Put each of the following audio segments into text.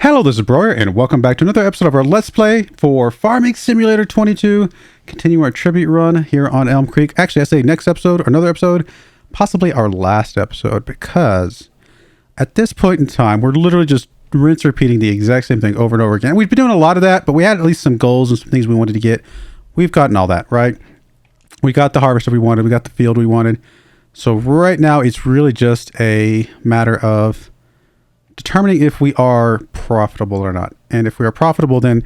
Hello, this is Broyar, and welcome back to another episode of our Let's Play for Farming Simulator 22. Continue our tribute run here on Elmcreek. Actually, I say next episode or another episode, possibly our last episode, because at this point in time, we're literally just rinse repeating the exact same thing over and over again. We've been doing a lot of that, but we had at least some goals and some things we wanted to get. We've gotten all that, right? We got the harvester we wanted. We got the field we wanted. So right now, it's really just a matter of determining if we are profitable or not. And if we are profitable, then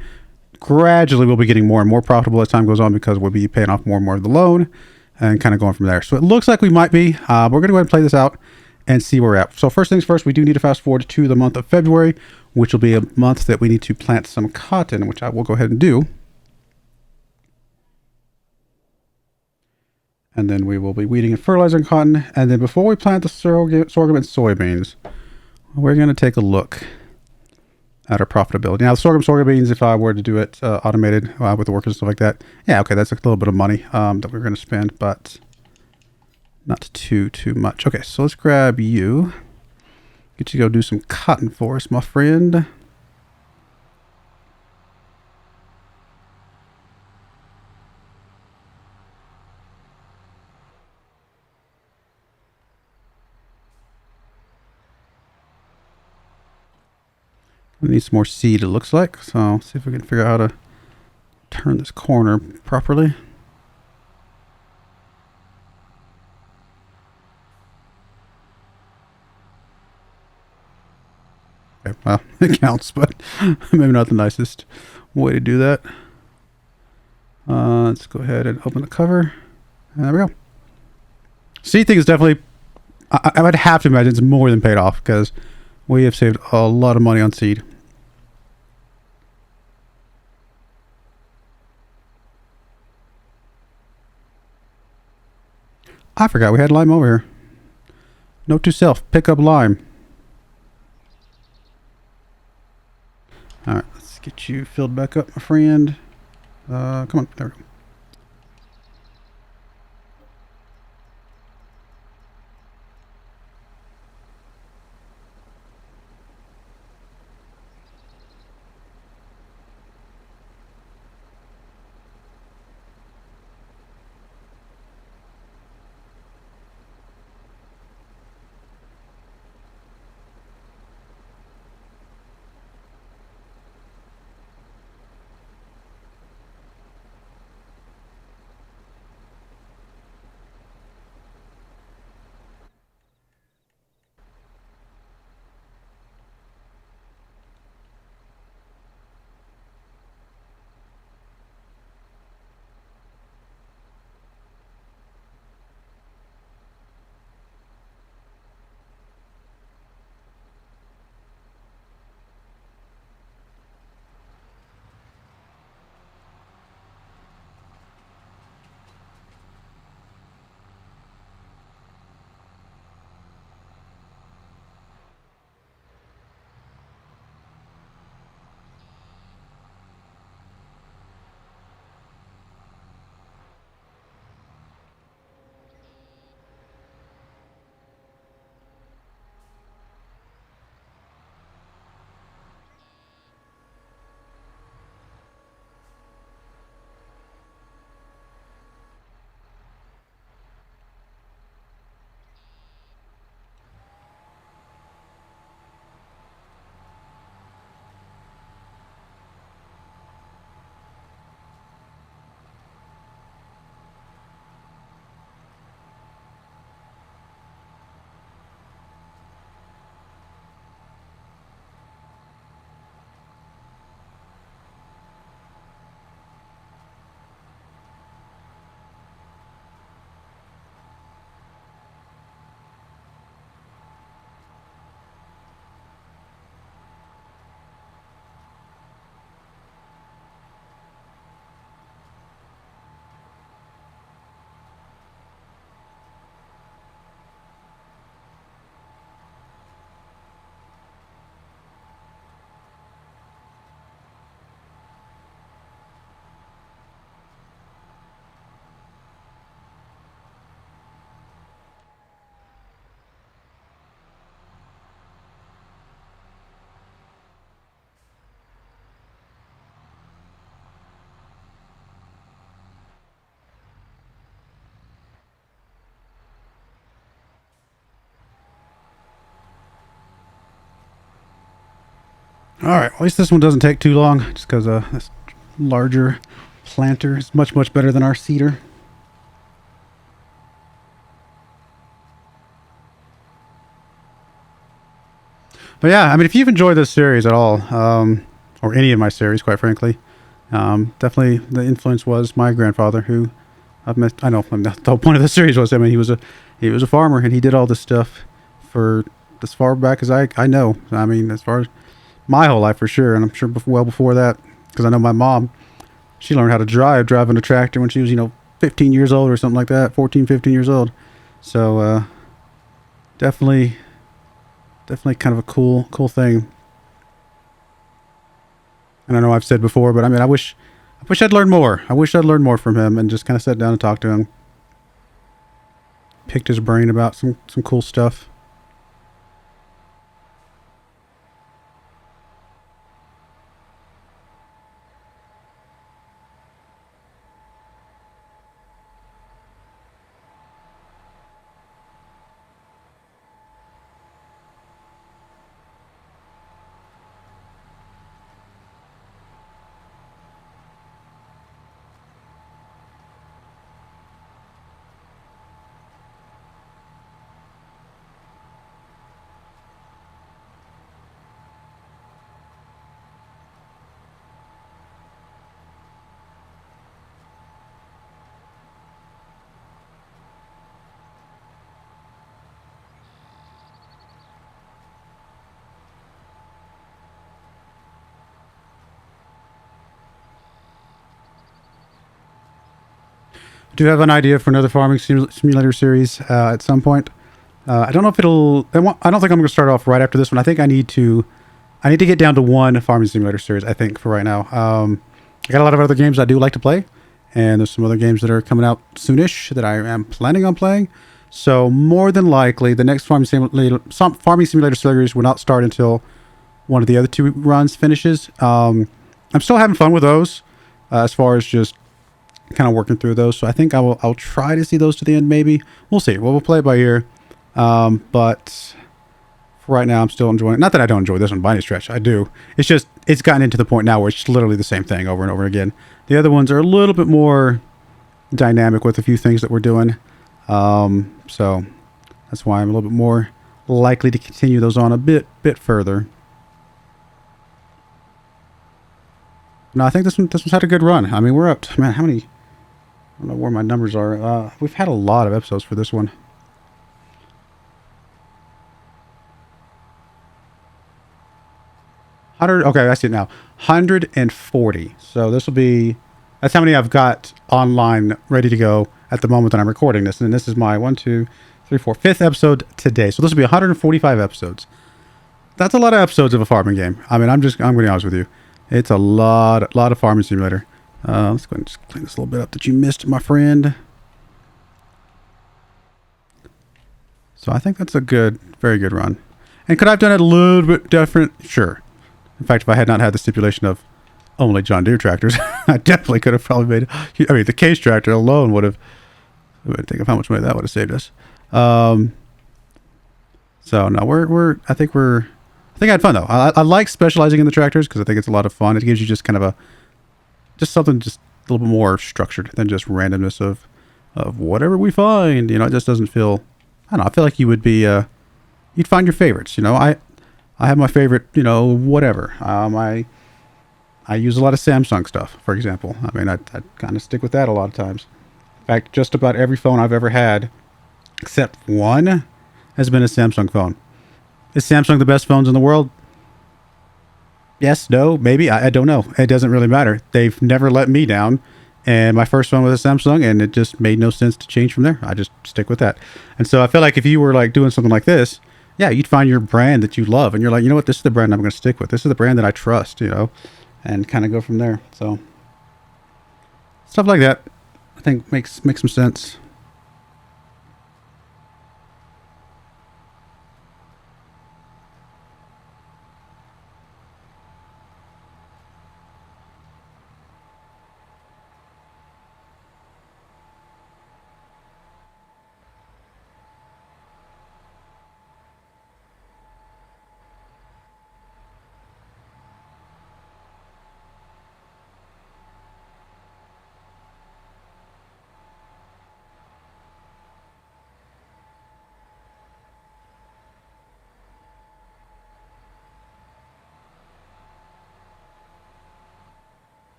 gradually we'll be getting more and more profitable as time goes on because we'll be paying off more and more of the loan and kind of going from there. So it looks like we might be. We're going to go ahead and play this out and see where we're at. So first things first, we do need to fast forward to the month of February, which will be a month that we need to plant some cotton, which I will go ahead and do. And then we will be weeding and fertilizing cotton. And then before we plant the sorghum and soybeans, we're going to take a look at our profitability. Now, the soybeans, if I were to do it automated with the workers and stuff like that, yeah, okay, that's a little bit of money that we're going to spend, but not too much. Okay, so let's grab you. Get you to go do some cotton for us, my friend. We need some more seed, it looks like. So see if we can figure out how to turn this corner properly. Okay, well, it counts, but maybe not the nicest way to do that. Let's go ahead and open the cover. And there we go. Seed thing is definitely, I would have to imagine it's more than paid off because we have saved a lot of money on seed. I forgot we had lime over here. Note to self, pick up lime. Alright, let's get you filled back up, my friend. Come on, there we go. All right, at least this one doesn't take too long, just because this larger planter is much, much better than our seeder. But yeah, I mean, if you've enjoyed this series at all, or any of my series, quite frankly, definitely the influence was my grandfather, who I've met. I know the whole point of the series was, I mean, he was a farmer, and he did all this stuff for as far back as I know. I mean, as far as my whole life for sure, and I'm sure well before that, because I know my mom, she learned how to driving a tractor when she was 15 years old or something like that, 14, 15 years old. So definitely kind of a cool thing. And I know I've said before, but I mean, I wish I'd learned more. I wish I'd learned more from him and just kind of sat down and talked to him, picked his brain about some cool stuff. Do you have an idea for another farming simulator series at some point? I don't know if it'll. I don't think I'm going to start off right after this one. I think I need to get down to one farming simulator series. I think for right now. I got a lot of other games I do like to play, and there's some other games that are coming out soonish that I am planning on playing. So more than likely, the next farming simulator series will not start until one of the other two runs finishes. I'm still having fun with those, as far as just kind of working through those. So I think I'll try to see those to the end. Maybe we'll see. We'll play it by ear. But for right now, I'm still enjoying it. Not that I don't enjoy this one by any stretch. I do. It's just it's gotten into the point now where it's literally the same thing over and over again. The other ones are a little bit more dynamic with a few things that we're doing. So that's why I'm a little bit more likely to continue those on a bit further. No, I think this one's had a good run. I mean, we're up to, man, how many? I don't know where my numbers are. We've had a lot of episodes for this one. Okay, I see it now. 140. So this will be. That's how many I've got online ready to go at the moment that I'm recording this. And this is my 5th episode today. So this will be 145 episodes. That's a lot of episodes of a farming game. I mean, I'm going to be honest with you. It's a lot of farming simulator. Let's go ahead and just clean this a little bit up that you missed, my friend. So I think that's a very good run. And could I have done it a little bit different? Sure. In fact, if I had not had the stipulation of only John Deere tractors, I definitely could have probably made. I mean, the case tractor alone would have. Think of how much money that would have saved us. So no, I think I had fun though. I like specializing in the tractors because I think it's a lot of fun. It gives you just kind of something just a little bit more structured than just randomness of whatever we find. It just doesn't feel. I don't know. I feel like you would be. You'd find your favorites. I have my favorite. Whatever. I use a lot of Samsung stuff, for example. I mean, I kind of stick with that a lot of times. In fact, just about every phone I've ever had, except one, has been a Samsung phone. Is Samsung the best phones in the world? Yes, no, maybe. I don't know. It doesn't really matter. They've never let me down. And my first phone was a Samsung, and it just made no sense to change from there. I just stick with that. And so I feel like if you were like doing something like this, yeah, you'd find your brand that you love. And you're like, you know what? This is the brand I'm going to stick with. This is the brand that I trust, and kind of go from there. So stuff like that, I think makes some sense.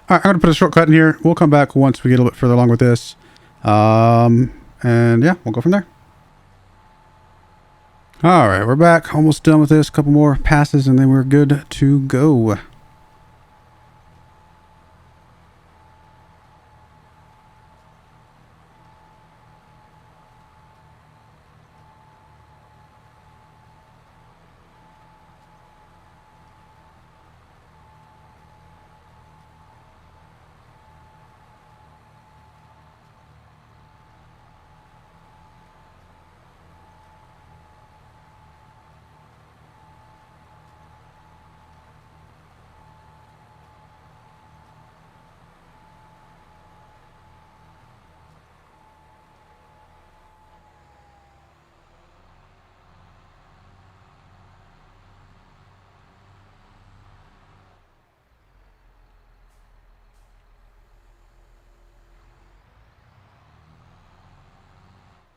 All right, I'm going to put a shortcut in here. We'll come back once we get a little bit further along with this. And yeah, we'll go from there. All right, we're back. Almost done with this. A couple more passes and then we're good to go.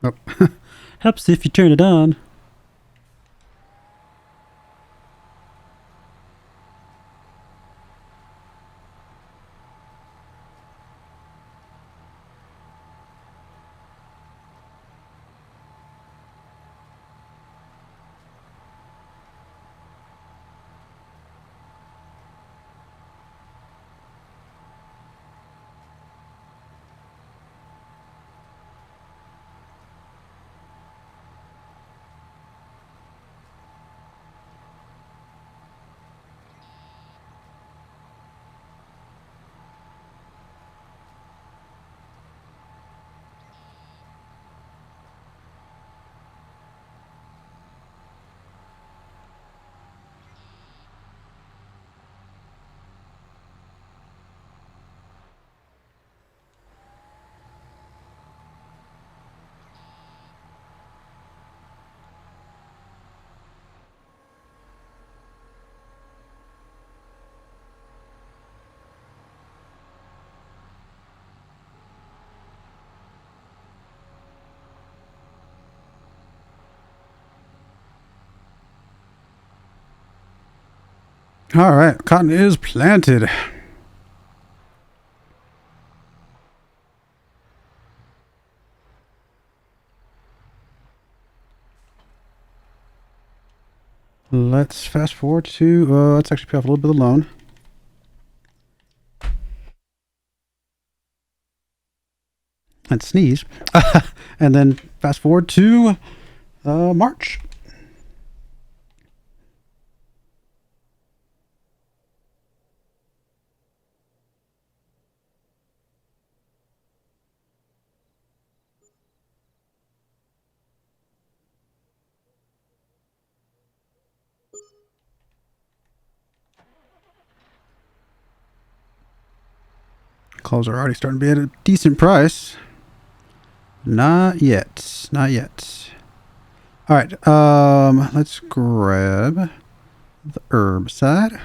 Oh. Helps if you turn it on. All right, cotton is planted. Let's fast forward to, let's actually pay off a little bit of the loan. And sneeze. And then fast forward to March. Clothes are already starting to be at a decent price. Not yet. Not yet. All right. Let's grab the herb side.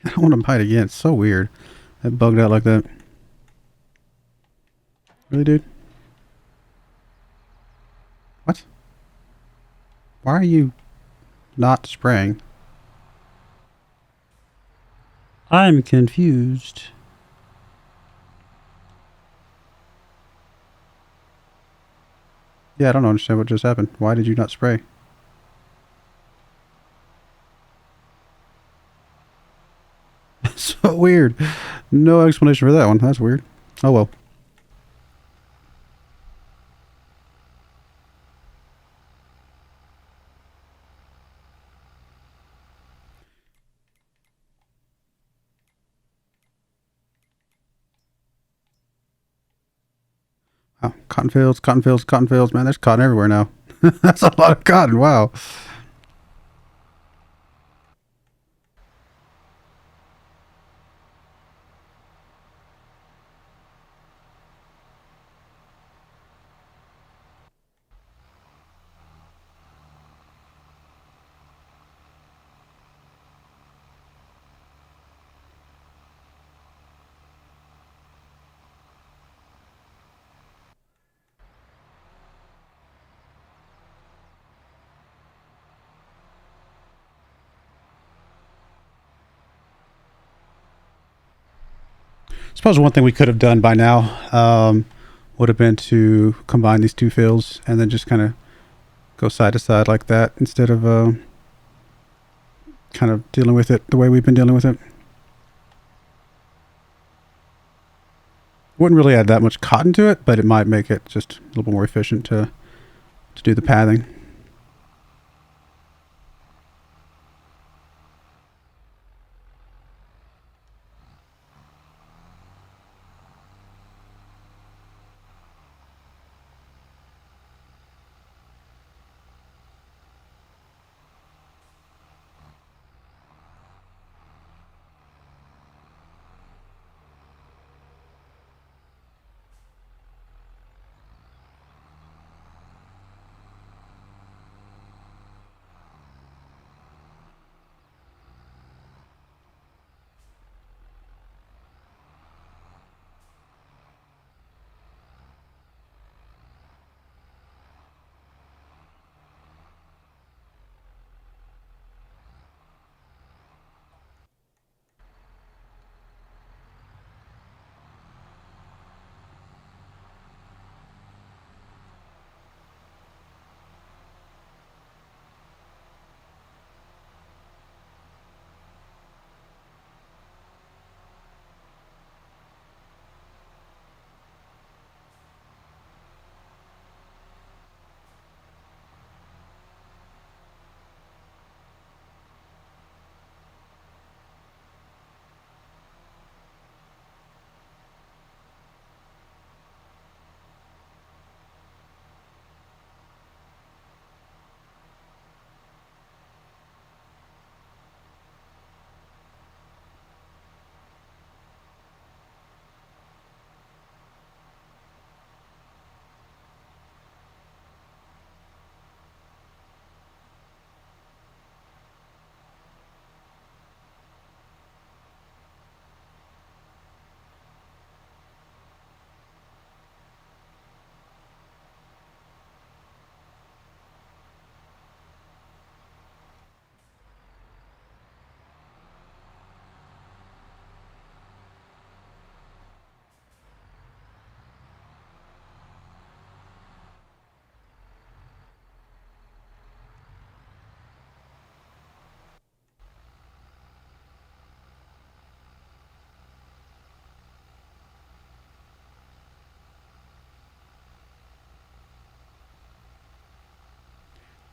I don't want to bite again. It's so weird. That bugged out like that. Really, dude? What? Why are you not spraying? I'm confused. Yeah, I don't understand what just happened. Why did you not spray? So weird. No explanation for that one. That's weird. Oh well. Oh, cotton fields, cotton fields, cotton fields. Man, there's cotton everywhere now. That's a lot of cotton. Wow. I suppose one thing we could have done by now would have been to combine these two fields and then just kind of go side to side like that instead of kind of dealing with it the way we've been dealing with it. Wouldn't really add that much cotton to it, but it might make it just a little bit more efficient to do the pathing.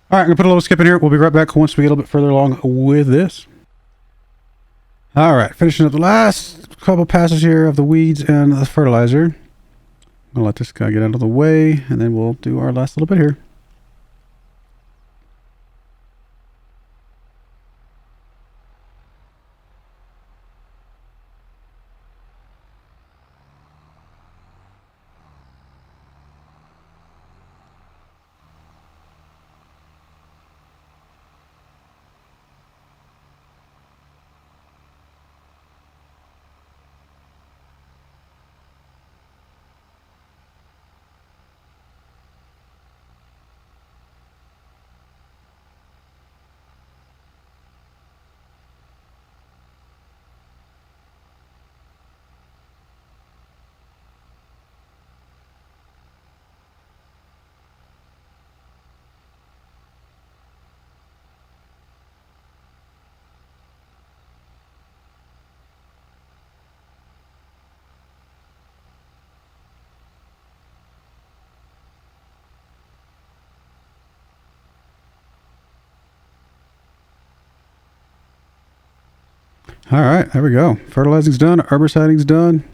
All right, I'm going to put a little skip in here. We'll be right back once we get a little bit further along with this. All right, finishing up the last couple passes here of the weeds and the fertilizer. I'll let this guy get out of the way, and then we'll do our last little bit here. All right, there we go. Fertilizing's done. Herbiciding's done.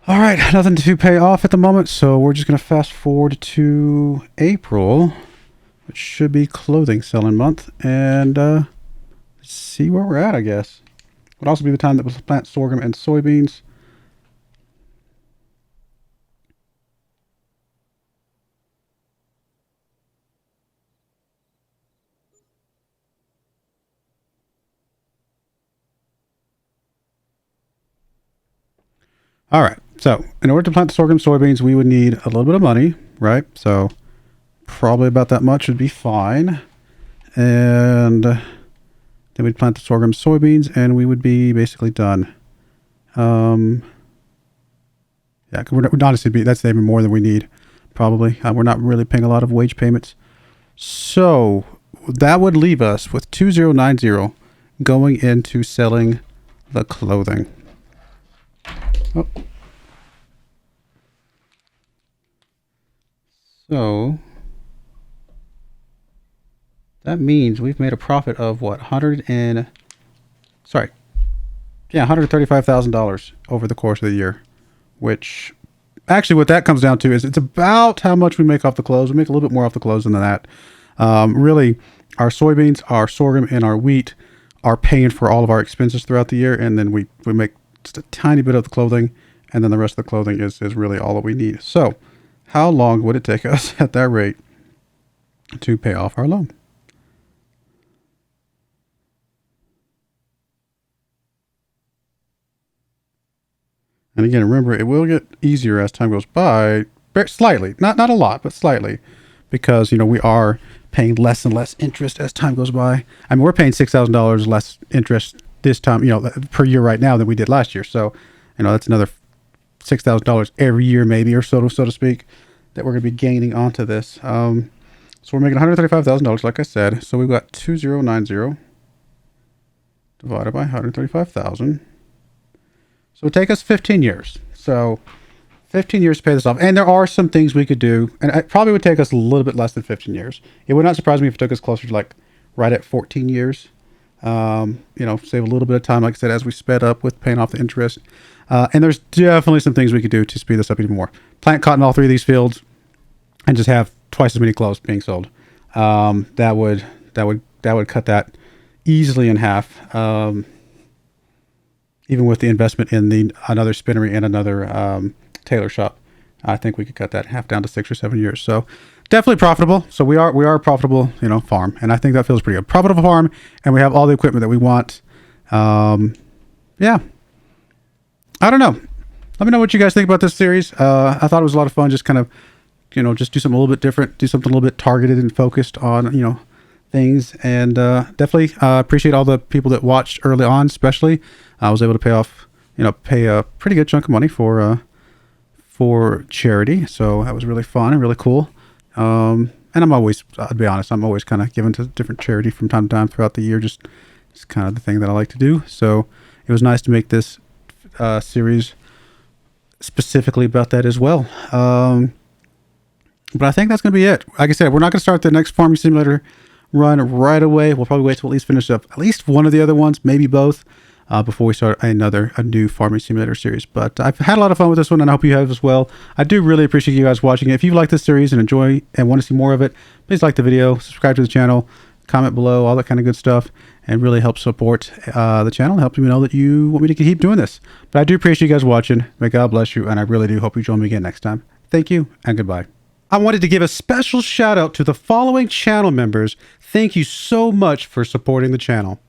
All right, nothing to pay off at the moment, so we're just going to fast forward to April, which should be clothing selling month, and see where we're at, I guess. Would also be the time that we'll plant sorghum and soybeans. All right, so in order to plant the sorghum soybeans, we would need a little bit of money, right? So probably about that much would be fine. And then we'd plant the sorghum soybeans and we would be basically done. Yeah, honestly, that's even more than we need, probably. We're not really paying a lot of wage payments. So that would leave us with 2090 going into selling the clothing. Oh. So that means we've made a profit of what, $135,000 over the course of the year, which actually what that comes down to is it's about how much we make off the clothes. We make a little bit more off the clothes than that. Really, our soybeans, our sorghum, and our wheat are paying for all of our expenses throughout the year, and then we make just a tiny bit of the clothing, and then the rest of the clothing is really all that we need. So how long would it take us at that rate to pay off our loan? And again, remember, it will get easier as time goes by, slightly, not a lot, but slightly, because, we are paying less and less interest as time goes by. I mean, we're paying $6,000 less interest this time, per year right now than we did last year. So, that's another $6,000 every year, maybe, or so to speak, that we're going to be gaining onto this. So we're making $135,000, like I said. So we've got 2090 divided by 135,000. So it would take us 15 years. So 15 years to pay this off. And there are some things we could do. And it probably would take us a little bit less than 15 years. It would not surprise me if it took us closer to right at 14 years. Save a little bit of time, like I said, as we sped up with paying off the interest. And there's definitely some things we could do to speed this up even more. Plant cotton in all three of these fields and just have twice as many clothes being sold. That would cut that easily in half. Even with the investment in another spinnery and another tailor shop, I think we could cut that in half down to 6 or 7 years. So definitely profitable. So we are a profitable, farm, and I think that feels pretty good. Profitable farm, and we have all the equipment that we want. Yeah, I don't know. Let me know what you guys think about this series. I thought it was a lot of fun. Just kind of, just do something a little bit different, do something a little bit targeted and focused on, things. And definitely appreciate all the people that watched early on, especially. I was able to pay a pretty good chunk of money for charity. So that was really fun and really cool. And I'll be honest, I'm always kind of giving to different charity from time to time throughout the year. Just kind of the thing that I like to do. So it was nice to make this series specifically about that as well. But I think that's going to be it. Like I said, we're not going to start the next farming simulator run right away. We'll probably wait till at least finish up at least one of the other ones, maybe both, before we start a new farming simulator series. But I've had a lot of fun with this one, and I hope you have as well. I do really appreciate you guys watching it. If you like this series and enjoy and want to see more of it, please like the video, subscribe to the channel, comment below, all that kind of good stuff. and really helps support the channel and helps me know that you want me to keep doing this. But I do appreciate you guys watching. May God bless you, and I really do hope you join me again next time. Thank you, and goodbye. I wanted to give a special shout out to the following channel members. Thank you so much for supporting the channel.